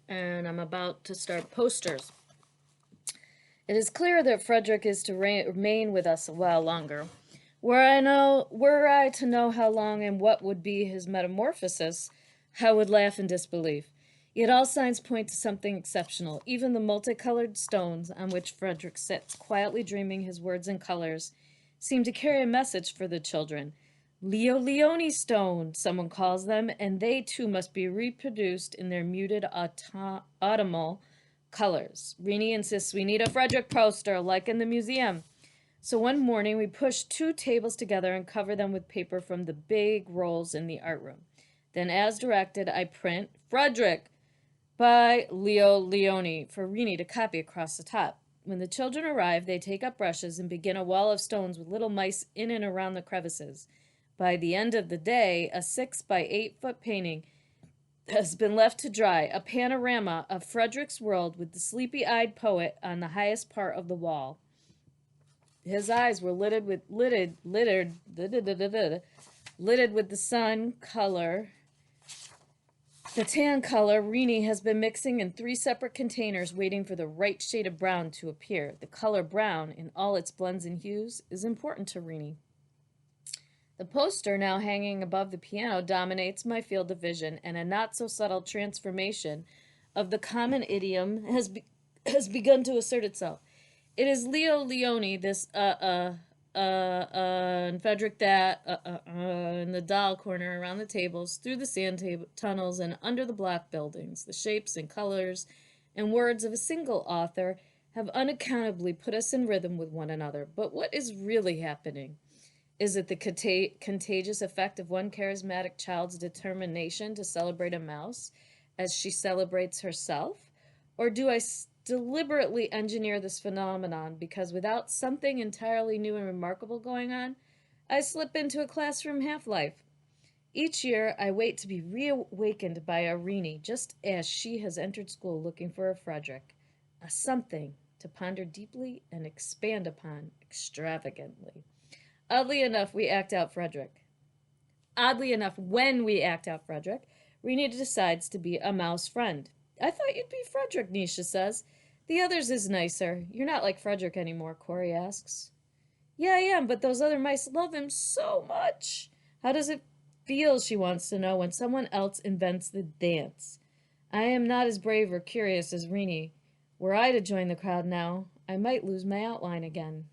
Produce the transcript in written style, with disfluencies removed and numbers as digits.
And I'm about to start posters. It is clear that Frederick is to remain with us a while longer. Were I to know how long and what would be his metamorphosis, I would laugh in disbelief. Yet all signs point to something exceptional. Even the multicolored stones on which Frederick sits, quietly dreaming his words and colors, seem to carry a message for the children. Leo Leone stone, someone calls them, and they too must be reproduced in their muted autumnal colors. Rini insists we need a Frederick poster, like in the museum. So one morning we push 2 tables together and cover them with paper from the big rolls in the art room. Then, as directed, I print Frederick by Leo Leone for Rini to copy across the top. When the children arrive, they take up brushes and begin a wall of stones with little mice in and around the crevices. By the end of the day, a 6 by 8 foot painting has been left to dry, a panorama of Frederick's world with the sleepy-eyed poet on the highest part of the wall. His eyes were littered with the sun color. The tan color Rini has been mixing in 3 separate containers, waiting for the right shade of brown to appear. The color brown, in all its blends and hues, is important to Rini. The poster now hanging above the piano dominates my field of vision, and a not-so-subtle transformation of the common idiom has begun to assert itself. It is Leo Leone, this and Frederick that, in the doll corner around the tables, through the sand tunnels and under the block buildings. The shapes and colors and words of a single author have unaccountably put us in rhythm with one another. But what is really happening? Is it the contagious effect of one charismatic child's determination to celebrate a mouse as she celebrates herself? Or do I deliberately engineer this phenomenon because without something entirely new and remarkable going on, I slip into a classroom half-life? Each year, I wait to be reawakened by a Rini, just as she has entered school looking for a Frederick, a something to ponder deeply and expand upon extravagantly. Oddly enough, when we act out Frederick, Rini decides to be a mouse friend. I thought you'd be Frederick, Nisha says. The others is nicer. You're not like Frederick anymore, Corey asks. Yeah, I am, but those other mice love him so much. How does it feel, she wants to know, when someone else invents the dance? I am not as brave or curious as Rini. Were I to join the crowd now, I might lose my outline again.